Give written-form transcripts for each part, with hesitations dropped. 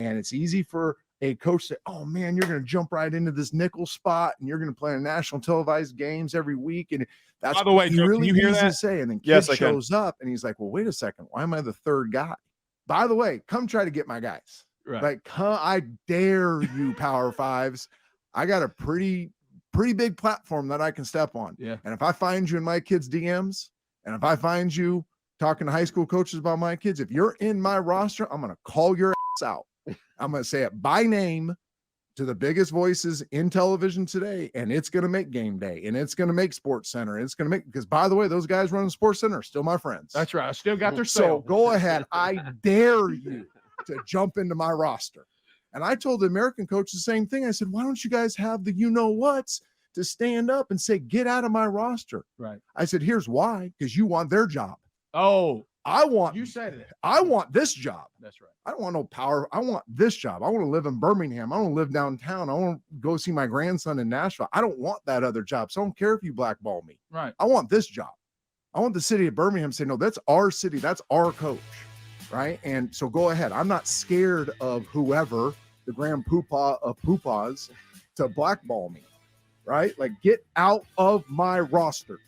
And it's easy for a coach to say, oh, man, you're going to jump right into this nickel spot and you're going to play in national televised games every week. And that's by the way, Joe, really can you hear easy that? to say. And then Yes, kid I can. shows up and he's like, well, wait a second. Why am I the third guy? By the way, come try to get my guys. Right. Like, I dare you, Power Fives. I got a pretty big platform that I can step on. Yeah. And if I find you in my kids' DMs, and if I find you talking to high school coaches about my kids, if you're in my roster, I'm going to call your ass out. I'm going to say it by name to the biggest voices in television today, and it's going to make Game Day, and it's going to make Sports Center, and it's going to make, because by the way, those guys running Sports Center are still my friends. That's right. I still got their So sale. go ahead. I dare you to jump into my roster. And I told the American coach the same thing. I said, why don't you guys have the you-know-whats to stand up and say, get out of my roster? Right. I said, here's why, because you want their job. Oh, You said it. I want this job. That's right. I don't want no power. I want this job. I want to live in Birmingham. I want to live downtown. I want to go see my grandson in Nashville. I don't want that other job. So I don't care if you blackball me. Right. I want this job. I want the city of Birmingham to say, no, that's our city. That's our coach. Right. And so go ahead. I'm not scared of whoever, the grand poopah of poopahs, to blackball me. Right. Like, get out of my roster.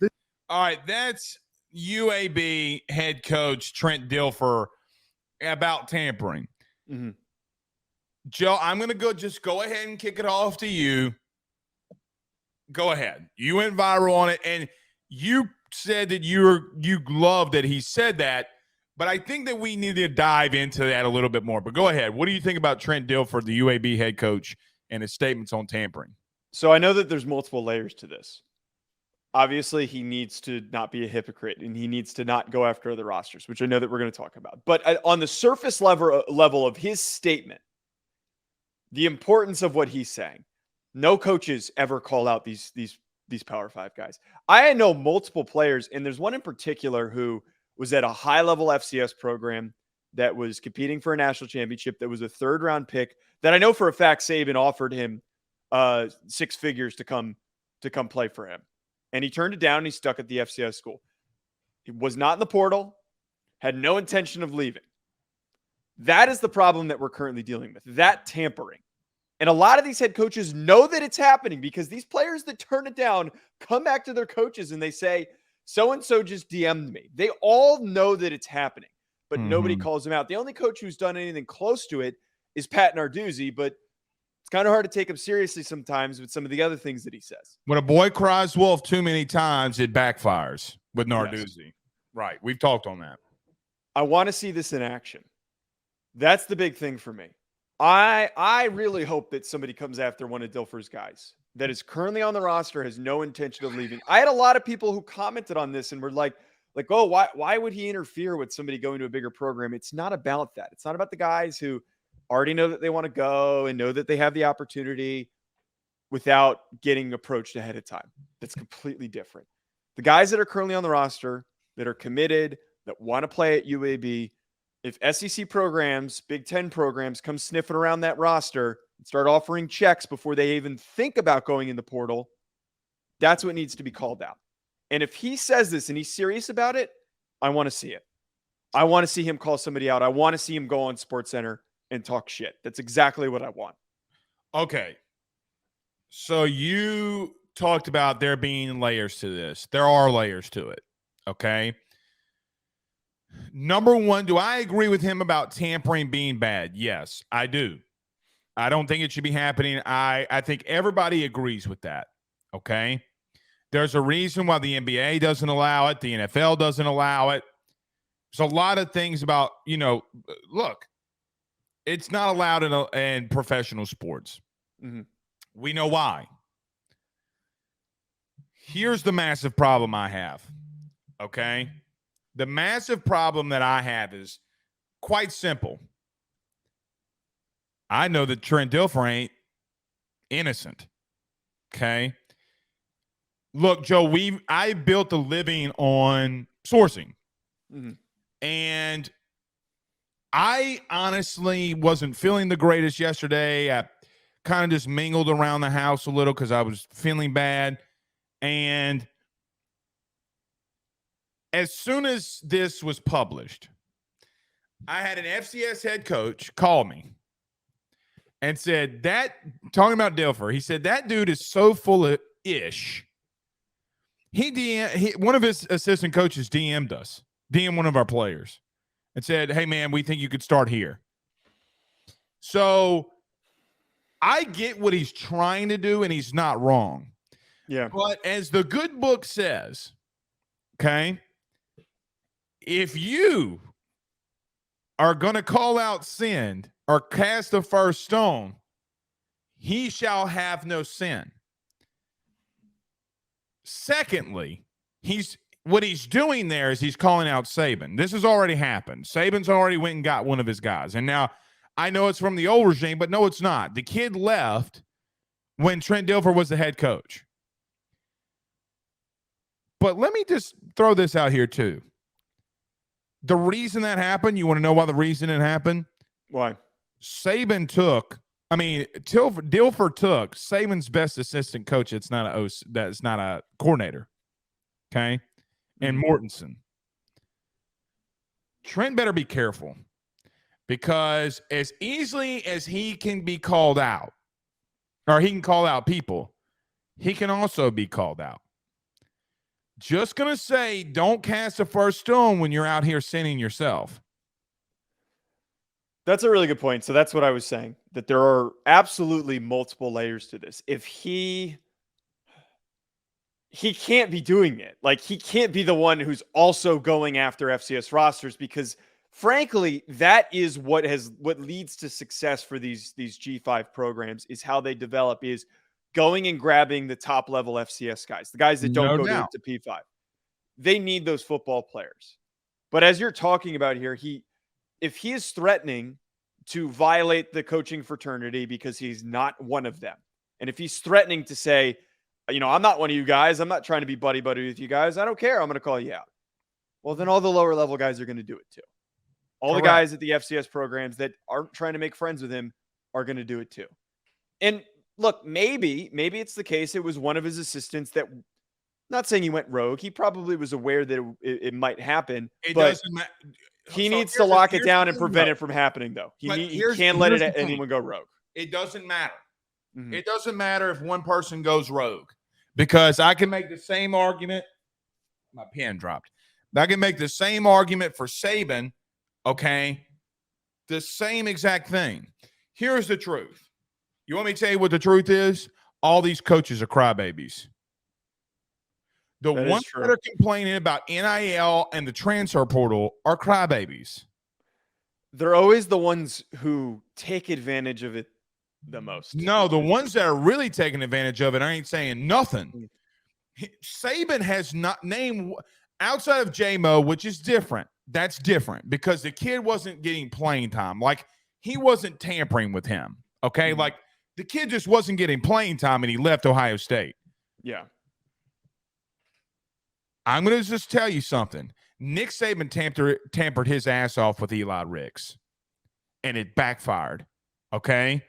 All right. That's UAB head coach Trent Dilfer about tampering. Mm-hmm. Joe, I'm going to go ahead and kick it off to you. Go ahead. You went viral on it, and you said that you loved that he said that, but I think that we need to dive into that a little bit more. But go ahead. What do you think about Trent Dilfer, the UAB head coach, and his statements on tampering? So I know that there's multiple layers to this. Obviously, he needs to not be a hypocrite, and he needs to not go after other rosters, which I know that we're going to talk about. But on the surface level of his statement, the importance of what he's saying, no coaches ever call out these Power 5 guys. I know multiple players, and there's one in particular who was at a high-level FCS program that was competing for a national championship, that was a third-round pick, that I know for a fact Saban offered him 6 figures to come play for him. And he turned it down, and he stuck at the FCS school. He was not in the portal, had no intention of leaving. That is the problem that we're currently dealing with, that tampering. And a lot of these head coaches know that it's happening, because these players that turn it down come back to their coaches and they say, so-and-so just DM'd me. They all know that it's happening, but nobody calls them out. The only coach who's done anything close to it is Pat Narduzzi, but it's kind of hard to take him seriously sometimes with some of the other things that he says. When a boy cries wolf too many times, it backfires with Narduzzi. Yes. Right. We've talked on that. I want to see this in action. That's the big thing for me. I really hope that somebody comes after one of Dilfer's guys that is currently on the roster, has no intention of leaving. I had a lot of people who commented on this and were like, oh, why would he interfere with somebody going to a bigger program? It's not about that. It's not about the guys who already know that they want to go and know that they have the opportunity without getting approached ahead of time. That's completely different. The guys that are currently on the roster, that are committed, that want to play at UAB, if SEC programs, Big Ten programs come sniffing around that roster and start offering checks before they even think about going in the portal, that's what needs to be called out. And if he says this and he's serious about it, I want to see it. I want to see him call somebody out. I want to see him go on SportsCenter and talk shit. That's exactly what I want. Okay. So you talked about there being layers to this. There are layers to it. Okay. Number one, do I agree with him about tampering being bad? Yes, I do. I don't think it should be happening. I think everybody agrees with that. Okay. There's a reason why the NBA doesn't allow it. The NFL doesn't allow it. There's a lot of things about, look, it's not allowed in professional sports. Mm-hmm. We know why. Here's the massive problem I have. Okay. The massive problem that I have is quite simple. I know that Trent Dilfer ain't innocent. Okay. Look, Joe, I built a living on sourcing. Mm-hmm. And I honestly wasn't feeling the greatest yesterday. I kind of just mingled around the house a little because I was feeling bad. And as soon as this was published, I had an FCS head coach call me and said that, talking about Dilfer, he said that dude is so full of ish. One of his assistant coaches DM'd one of our players and said, hey, man, we think you could start here. So I get what he's trying to do, and he's not wrong. Yeah. But as the good book says, okay, if you are going to call out sin or cast the first stone, he shall have no sin. Secondly, what he's doing there is he's calling out Saban. This has already happened. Saban's already went and got one of his guys. And now I know it's from the old regime, but no, it's not. The kid left when Trent Dilfer was the head coach. But let me just throw this out here too. The reason that happened, you want to know why the reason it happened? Why? Dilfer took Saban's best assistant coach. That's not a coordinator. Okay. And Mortensen. Trent better be careful, because as easily as he can be called out, or he can call out people, he can also be called out. Just going to say, don't cast the first stone when you're out here sinning yourself. That's a really good point. So that's what I was saying, that there are absolutely multiple layers to this. If he can't be doing it. Like, he can't be the one who's also going after FCS rosters, because frankly, that is what leads to success for these G5 programs, is how they develop, is going and grabbing the top level FCS guys, the guys that don't go to P5. They need those football players. But as you're talking about here, if he is threatening to violate the coaching fraternity because he's not one of them, and if he's threatening to say, I'm not one of you guys, I'm not trying to be buddy with you guys, I don't care, I'm going to call you out. Well, then all the lower level guys are going to do it too. All the guys at the FCS programs that aren't trying to make friends with him are going to do it too. And look, maybe it's the case it was one of his assistants that, not saying he went rogue, he probably was aware that it might happen. He needs to lock it down and prevent it from happening, though. He can't let anyone go rogue. It doesn't matter. Mm-hmm. It doesn't matter if one person goes rogue, because I can make the same argument. My pen dropped. I can make the same argument for Saban, okay? The same exact thing. Here's the truth. You want me to tell you what the truth is? All these coaches are crybabies. The ones that are complaining about NIL and the transfer portal are crybabies. They're always the ones who take advantage of it the most. No, the ones that are really taking advantage of it, I ain't saying nothing. Saban has not named, outside of J-Mo, which is different. That's different, because the kid wasn't getting playing time. Like, he wasn't tampering with him, okay? Like, the kid just wasn't getting playing time, and he left Ohio State. Yeah. I'm going to just tell you something. Nick Saban tampered his ass off with Eli Ricks, and it backfired, okay?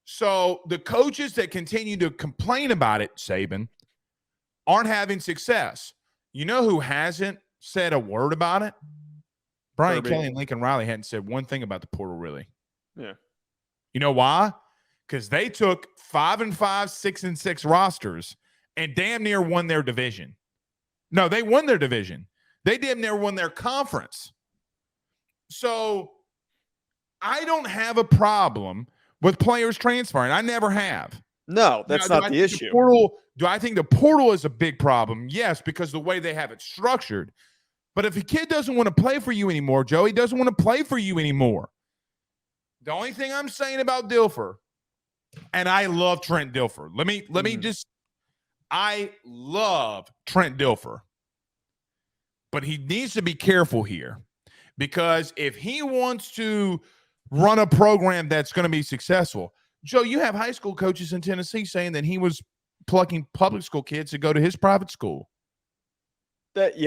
So the coaches that continue to complain about it, Saban, aren't having success. You know who hasn't said a word about it? Brian Kelly and Lincoln Riley hadn't said one thing about the portal, really. Yeah. You know why? Because they took 5-5, 6-6 rosters and damn near won their division. No, they won their division. They damn near won their conference. So I don't have a problem with players transferring. I never have. No, that's not the issue. Do I think the portal is a big problem? Yes, because the way they have it structured. But if a kid doesn't want to play for you anymore, Joe, he doesn't want to play for you anymore. The only thing I'm saying about Dilfer, and I love Trent Dilfer. I love Trent Dilfer. But he needs to be careful here, because if he wants to run a program that's going to be successful, Joe, you have high school coaches in Tennessee saying that he was plucking public school kids to go to his private school. That's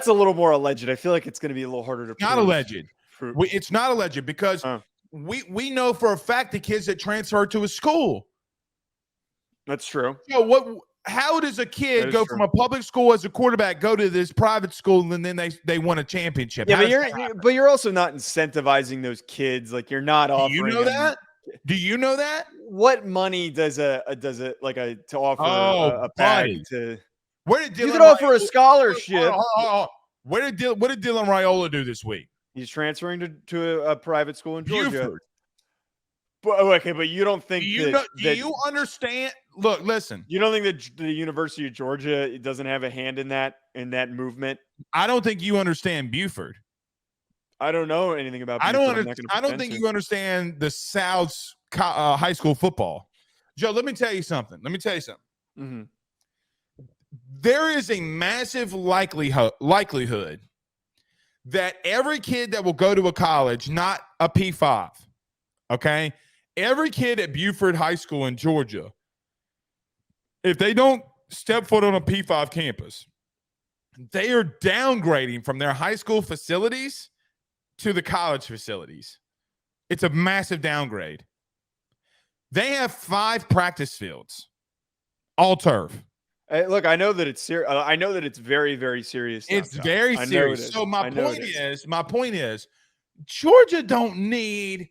a little more alleged. I feel like it's going to be a little harder to prove. Not alleged. It's not alleged, because we know for a fact the kids that transferred to his school. That's true. So How does a That kid is go true. from a public school as a quarterback, go to this private school, and then they won a championship? Yeah, How but does that happen? you're also not incentivizing those kids. Like you're not Do you offering know them. that? Do you know that? What money does to offer Oh, a bag buddy. to? Where did You Dylan could offer a Raiola- scholarship. Hold on, hold on. What did Dylan Raiola do this week? He's transferring to a private school in Georgia. Buford. But okay, but you don't think Do you understand? Look, listen. you don't think that the University of Georgia doesn't have a hand in that movement? I don't think you understand Buford. I don't know anything about. I Buford. don't. I'm not I gonna don't pretend think to. you understand the South's high school football. Joe, let me tell you something. Mhm. There is a massive likelihood that every kid that will go to a college, not a P5, okay? Every kid at Buford High School in Georgia, if they don't step foot on a P5 campus, they are downgrading from their high school facilities to the college facilities. It's a massive downgrade. They have 5 practice fields, all turf. Hey, look, I know that it's serious. I know that it's very, very serious. It's downtown. very I know it serious. is. So I know it is. my point is, Georgia don't need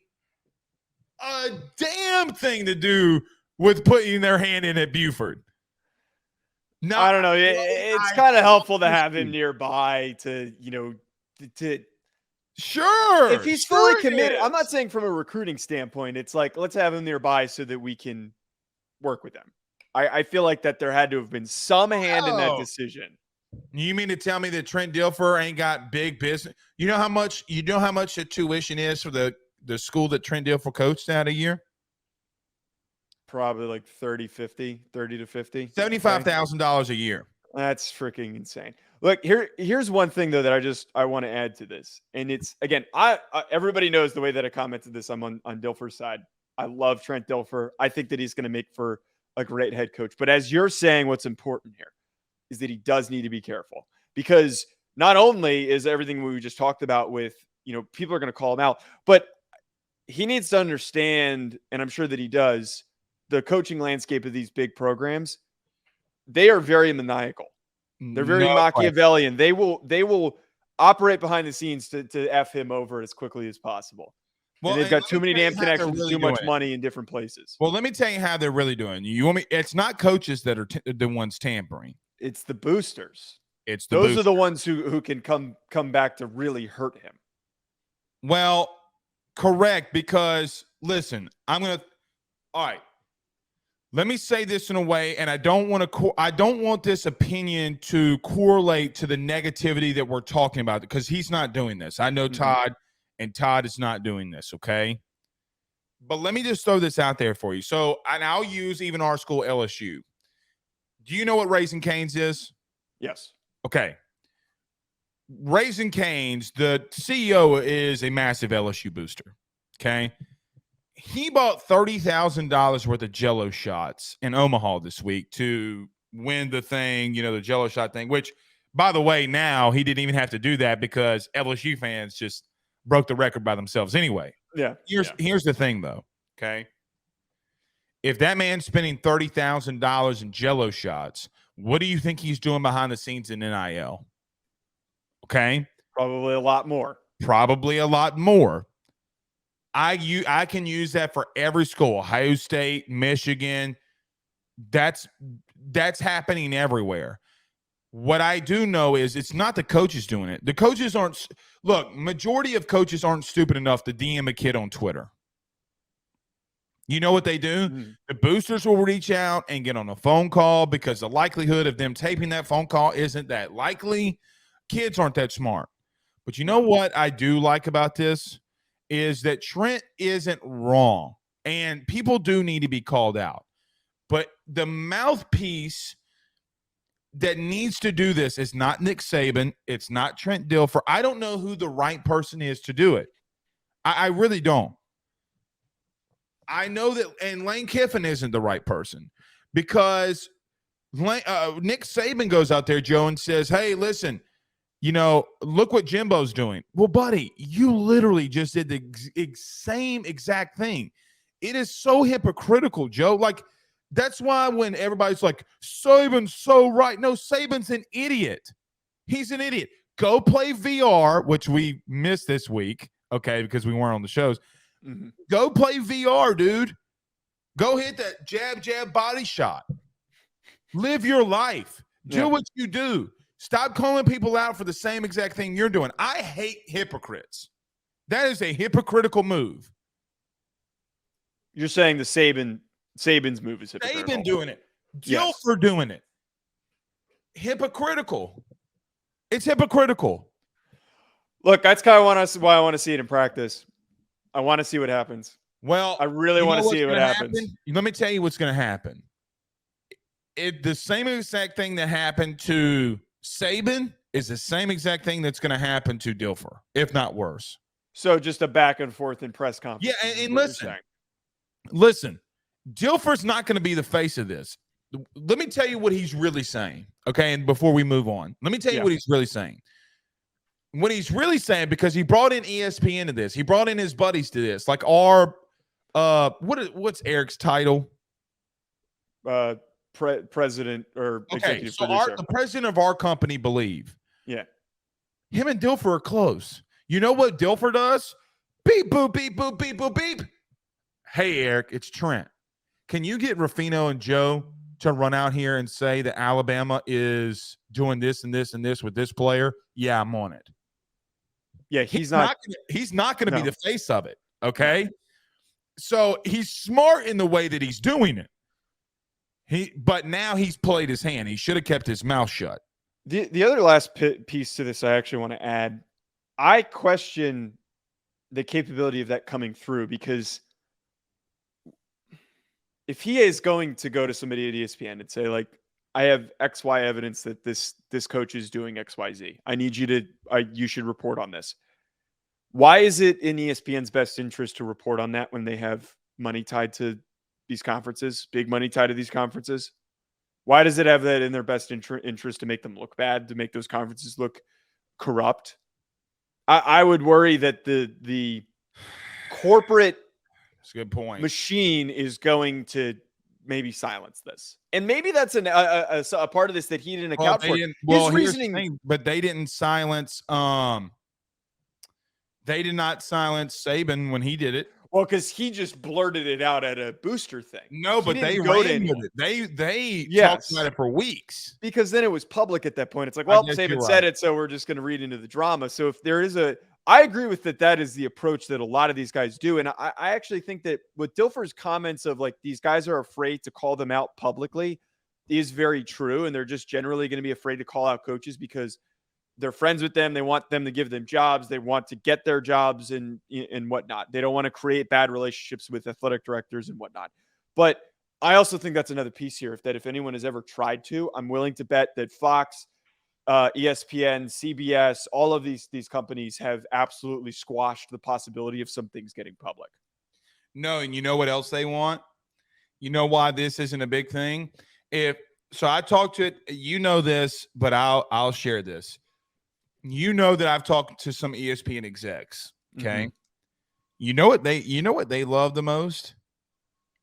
a damn thing to do with putting their hand in at Buford. No, I don't know. It's kind of helpful to have him nearby to Sure. if he's sure fully committed. it I'm not is. saying from a recruiting standpoint. It's like let's have him nearby so that we can work with them. I feel like that there had to have been some hand in that Oh. decision. You mean to tell me that Trent Dilfer ain't got big business? You know how much the tuition is for the school that Trent Dilfer coached out a year? Probably like 30 to 50. $75,000 a year. That's freaking insane. Look, here's one thing though that I want to add to this. And it's again, everybody knows the way that I commented this. I'm on Dilfer's side. I love Trent Dilfer. I think that he's going to make for a great head coach. But as you're saying, what's important here is that he does need to be careful because not only is everything we just talked about with, people are going to call him out, but he needs to understand, and I'm sure that he does, the coaching landscape of these big programs. They are very maniacal. They're very Machiavellian. They will operate behind the scenes to F him over as quickly as possible. Well, and they've got too many damn connections, too much money in different places. Well, let me tell you how they're really doing. You want me? It's not coaches that are the ones tampering. It's the boosters. Those boosters are the ones who can come back to really hurt him. Well, correct. Because listen, all right. Let me say this in a way, and I don't want this opinion to correlate to the negativity that we're talking about because he's not doing this. I know Todd. And Todd is not doing this, okay? But let me just throw this out there for you. So, and I'll use even our school, LSU. Do you know what Raising Cane's is? Yes. Okay. Raising Cane's, the CEO is a massive LSU booster, okay? He bought $30,000 worth of Jell-O shots in Omaha this week to win the thing, the Jell-O shot thing, which, by the way, now he didn't even have to do that because LSU fans just broke the record by themselves anyway. Yeah. Here's the thing, though, okay? If that man's spending $30,000 in Jell-O shots, what do you think he's doing behind the scenes in NIL? Okay? Probably a lot more. I can use that for every school. Ohio State, Michigan. That's happening everywhere. What I do know is it's not the coaches doing it. The coaches aren't – look, majority of coaches aren't stupid enough to DM a kid on Twitter. You know what they do? Mm-hmm. The boosters will reach out and get on a phone call because the likelihood of them taping that phone call isn't that likely. Kids aren't that smart. But you know what I do like about this is that Trent isn't wrong, and people do need to be called out. But the mouthpiece – that needs to do this is not Nick Saban. It's not Trent Dilfer. I don't know who the right person is to do it. I really don't. I know that, and Lane Kiffin isn't the right person because Nick Saban goes out there, Joe, and says, hey, listen, look what Jimbo's doing. Well, buddy, you literally just did the same exact thing. It is so hypocritical, Joe. Like, That's why when everybody's like, Saban's so right. No, Saban's an idiot. He's an idiot. Go play VR, which we missed this week, okay, because we weren't on the shows. Mhm. Go play VR, dude. Go hit that jab body shot. Live your life. Do what you do. Stop calling people out for the same exact thing you're doing. I hate hypocrites. That is a hypocritical move. You're saying the Saban's move is hypocritical. Saban doing it. Yes. Dilfer doing it. Hypocritical. It's hypocritical. Look, that's kind of why I want to see it in practice. I want to see what happens. Well, I really want to see what happens. Let me tell you what's going to happen. The same exact thing that happened to Saban is the same exact thing that's going to happen to Dilfer, if not worse. So just a back and forth in press conference. Yeah, and listen, Dilfer's not going to be the face of this. Let me tell you what he's really saying, okay? And before we move on, let me tell you what he's really saying. What he's really saying, because he brought in ESPN to this, he brought in his buddies to this, like our what's Eric's title? President or executive so producer. The president of our company, Believe. Yeah. Him and Dilfer are close. You know what Dilfer does? Beep, boop, beep, boop, beep, boop, beep. Hey, Eric, it's Trent. Can you get Ruffino and Joe to run out here and say that Alabama is doing this and this and this with this player? Yeah, I'm on it. Yeah, he's not going to be the face of it, okay? So he's smart in the way that he's doing it. But now he's played his hand. He should have kept his mouth shut. The other last piece to this I actually want to add, I question the capability of that coming through, because if he is going to go to somebody at ESPN and say, like, I have XY evidence that this coach is doing XYZ, I need you to you should report on this. Why is it in ESPN's best interest to report on that when they have money tied to these conferences, big money tied to these conferences? Why does it have that in their best interest to make them look bad, to make those conferences look corrupt? I would worry that the corporate That's a good point. machine is going to maybe silence this. And maybe that's a part of this that he didn't account for. His reasoning, but they didn't silence they did not silence Saban when he did it. Well, because he just blurted it out at a booster thing. No, but they ran with it. They talked about it for weeks. Because then it was public at that point. It's like, well, Saban said it, so we're just going to read into the drama. So if there is I agree with that. That is the approach that a lot of these guys do. And I actually think that with Dilfer's comments of, like, these guys are afraid to call them out publicly is very true. And they're just generally going to be afraid to call out coaches because they're friends with them. They want them to give them jobs. They want to get their jobs and whatnot. They don't want to create bad relationships with athletic directors and whatnot. But I also think that's another piece here. If anyone has ever tried to, I'm willing to bet that Fox, ESPN, CBS, all of these companies have absolutely squashed the possibility of some things getting public. No, and you know what else they want? You know why this isn't a big thing? So I talked to it, you know this, but I'll share this. You know that I've talked to some ESPN execs. Okay. Mm-hmm. You know what they love the most?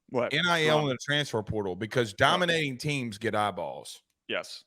What? NIL and the transfer portal, because dominating teams get eyeballs. Yes.